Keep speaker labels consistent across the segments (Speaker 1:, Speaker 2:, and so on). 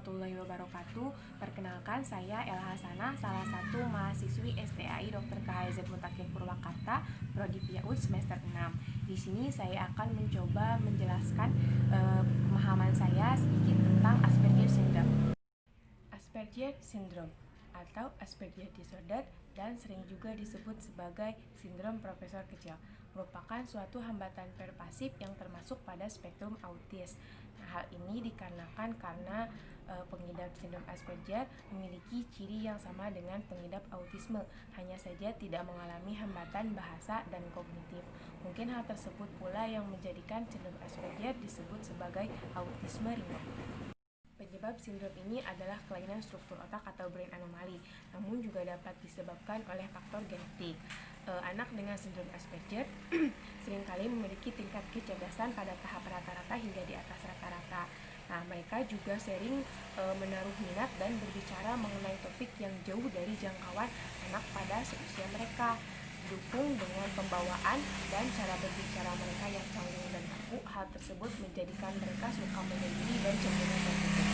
Speaker 1: warahmatullahi wabarakatuh. Perkenalkan, saya Elha Hasanah, salah satu mahasiswi STAI Dr. KHZ Mutakin Purwakarta, Prodi PIAUD semester 6. Di sini saya akan mencoba menjelaskan pemahaman saya sedikit tentang Asperger Syndrome. Asperger Syndrome atau Asperger Disorder dan sering juga disebut sebagai sindrom profesor kecil merupakan suatu hambatan pervasif yang termasuk pada spektrum autis. Nah, hal ini dikarenakan karena pengidap sindrom Asperger memiliki ciri yang sama dengan pengidap autisme, hanya saja tidak mengalami hambatan bahasa dan kognitif. Mungkin hal tersebut pula yang menjadikan sindrom Asperger disebut sebagai autisme ringan. Penyebab sindrom ini adalah kelainan struktur otak atau brain anomaly, namun juga dapat disebabkan oleh faktor genetik. Anak dengan sindrom Asperger seringkali memiliki tingkat kecerdasan pada tahap rata-rata hingga di atas rata-rata. Nah, mereka juga sering menaruh minat dan berbicara mengenai topik yang jauh dari jangkauan anak pada seusia mereka. Didukung dengan pembawaan dan cara berbicara mereka yang canggung dan kaku, hal tersebut menjadikan mereka suka menyendiri dan cenderung tertutup.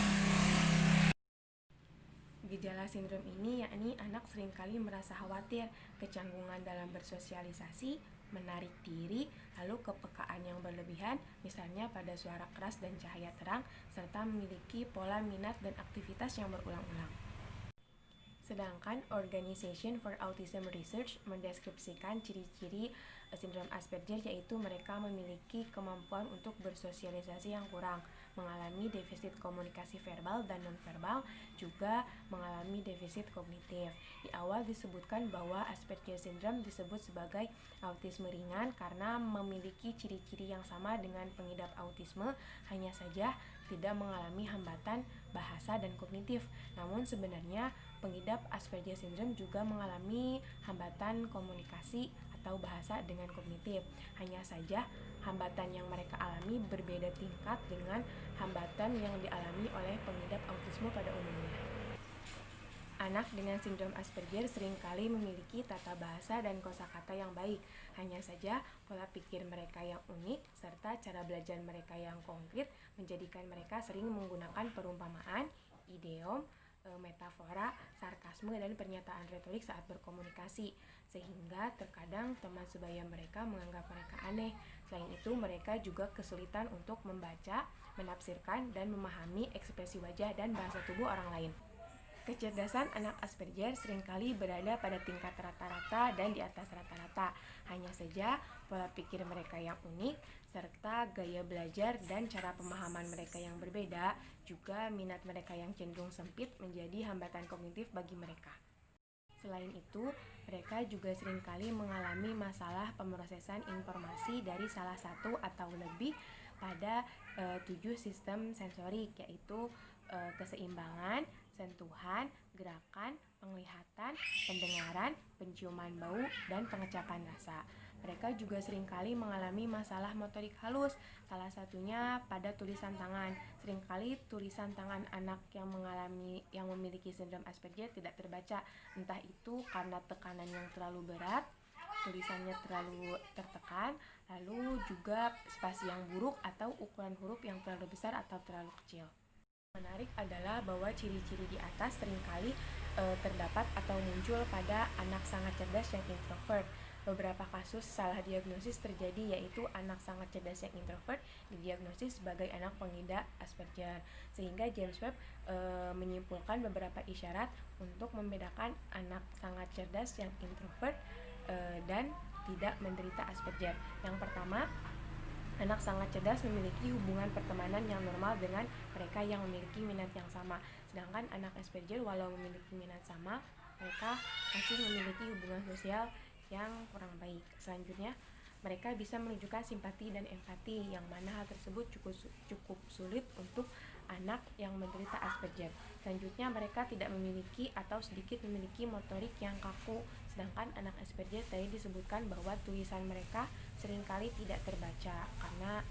Speaker 1: Gejala sindrom ini yakni anak seringkali merasa khawatir, kecanggungan dalam bersosialisasi, menarik diri, lalu kepekaan yang berlebihan, misalnya pada suara keras dan cahaya terang, serta memiliki pola minat dan aktivitas yang berulang-ulang. Sedangkan Organization for Autism Research mendeskripsikan ciri-ciri sindrom Asperger, yaitu mereka memiliki kemampuan untuk bersosialisasi yang kurang, mengalami defisit komunikasi verbal dan nonverbal, juga mengalami defisit kognitif. Di awal disebutkan bahwa Asperger Syndrome disebut sebagai autisme ringan karena memiliki ciri-ciri yang sama dengan pengidap autisme, hanya saja tidak mengalami hambatan bahasa dan kognitif. Namun sebenarnya pengidap Asperger Syndrome juga mengalami hambatan komunikasi atau bahasa dengan kognitif. Hanya saja hambatan yang mereka alami berbeda tingkat dengan hambatan yang dialami oleh pengidap autisme pada umumnya. Anak dengan sindrom Asperger seringkali memiliki tata bahasa dan kosakata yang baik. Hanya saja pola pikir mereka yang unik serta cara belajar mereka yang konkret menjadikan mereka sering menggunakan perumpamaan, idiom, metafora, sarkasme, dan pernyataan retorik saat berkomunikasi, sehingga terkadang teman sebaya mereka menganggap mereka aneh. Selain itu, mereka juga kesulitan untuk membaca, menafsirkan, dan memahami ekspresi wajah dan bahasa tubuh orang lain. Kecerdasan anak Asperger seringkali berada pada tingkat rata-rata dan di atas rata-rata. Hanya saja pola pikir mereka yang unik, serta gaya belajar dan cara pemahaman mereka yang berbeda, juga minat mereka yang cenderung sempit menjadi hambatan kognitif bagi mereka. Selain itu, mereka juga seringkali mengalami masalah pemrosesan informasi dari salah satu atau lebih pada 7 sistem sensorik, yaitu keseimbangan, sentuhan, gerakan, penglihatan, pendengaran, penciuman bau, dan pengecapan rasa. Mereka juga seringkali mengalami masalah motorik halus, salah satunya pada tulisan tangan. Seringkali tulisan tangan anak yang memiliki sindrom Asperger tidak terbaca, entah itu karena tekanan yang terlalu berat, tulisannya terlalu tertekan, lalu juga spasi yang buruk atau ukuran huruf yang terlalu besar atau terlalu kecil. Menarik adalah bahwa ciri-ciri di atas seringkali terdapat atau muncul pada anak sangat cerdas yang introvert. Beberapa kasus salah diagnosis terjadi, yaitu anak sangat cerdas yang introvert didiagnosis sebagai anak pengidap Asperger, sehingga James Webb menyimpulkan beberapa isyarat untuk membedakan anak sangat cerdas yang introvert dan tidak menderita Asperger. Yang pertama, anak sangat cerdas memiliki hubungan pertemanan yang normal dengan mereka yang memiliki minat yang sama. Sedangkan anak Asperger walau memiliki minat sama, mereka masih memiliki hubungan sosial yang kurang baik. Selanjutnya, mereka bisa menunjukkan simpati dan empati, yang mana hal tersebut cukup sulit untuk anak yang menderita Asperger. Selanjutnya, mereka tidak memiliki atau sedikit memiliki motorik yang kaku. Sedangkan anak Asperger tadi disebutkan bahwa tulisan mereka seringkali tidak terbaca karena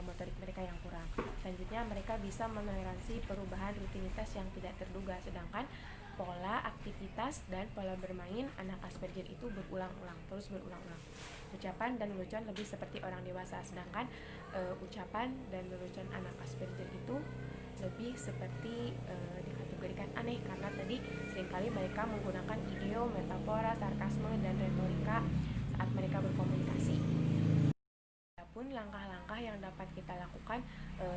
Speaker 1: motorik mereka yang kurang. Selanjutnya, mereka bisa menoleransi perubahan rutinitas yang tidak terduga. Sedangkan pola aktivitas dan pola bermain anak Asperger itu terus berulang-ulang. Ucapan dan lelucon lebih seperti orang dewasa, sedangkan ucapan dan lelucon anak Asperger itu lebih seperti dikategorikan aneh karena tadi seringkali mereka menggunakan idiom, metafora, sarkasme, dan retorika saat mereka berkomunikasi. Adapun langkah-langkah yang dapat kita lakukan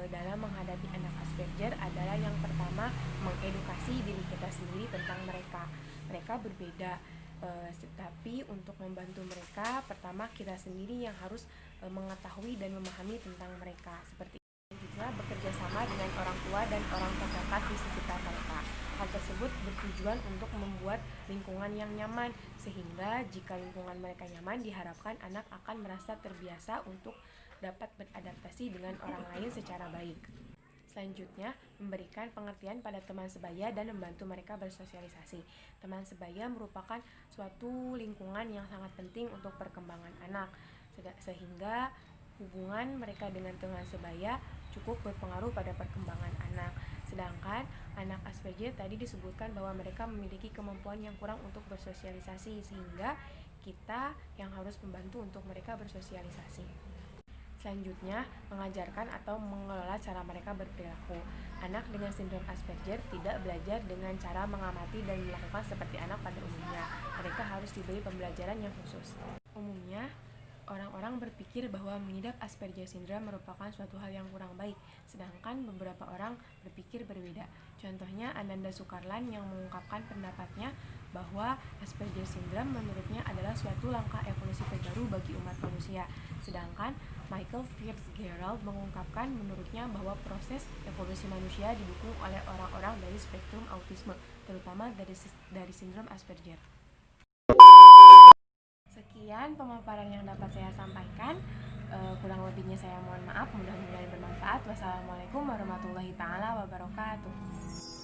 Speaker 1: dalam menghadapi anak Asperger adalah yang pertama, mengedukasi diri kita sendiri tentang mereka. Mereka berbeda, tetapi untuk membantu mereka, pertama kita sendiri yang harus mengetahui dan memahami tentang mereka. Seperti juga bekerja sama dengan orang tua dan orang terdekat di sekitar mereka. Hal tersebut bertujuan untuk membuat lingkungan yang nyaman, sehingga jika lingkungan mereka nyaman, diharapkan anak akan merasa terbiasa untuk dapat beradaptasi dengan orang lain secara baik. Selanjutnya, memberikan pengertian pada teman sebaya dan membantu mereka bersosialisasi. Teman sebaya merupakan suatu lingkungan yang sangat penting untuk perkembangan anak, sehingga hubungan mereka dengan teman sebaya cukup berpengaruh pada perkembangan anak. Sedangkan anak Asperger tadi disebutkan bahwa mereka memiliki kemampuan yang kurang untuk bersosialisasi, sehingga kita yang harus membantu untuk mereka bersosialisasi. Selanjutnya, mengajarkan atau mengelola cara mereka berperilaku. Anak dengan sindrom Asperger tidak belajar dengan cara mengamati dan melakukan seperti anak pada umumnya. Mereka harus diberi pembelajaran yang khusus. Umumnya, orang-orang berpikir bahwa mengidap Asperger syndrome merupakan suatu hal yang kurang baik, sedangkan beberapa orang berpikir berbeda. Contohnya, Ananda Sukarlan yang mengungkapkan pendapatnya bahwa Asperger syndrome menurutnya adalah suatu langkah evolusi terbaru bagi umat manusia. Sedangkan Michael Fitzgerald mengungkapkan menurutnya bahwa proses evolusi manusia didukung oleh orang-orang dari spektrum autisme, terutama dari sindrom Asperger. Sekian pemaparan yang dapat saya sampaikan. Kurang lebihnya saya mohon maaf, mudah-mudahan bermanfaat. Wassalamualaikum warahmatullahi taala wabarakatuh.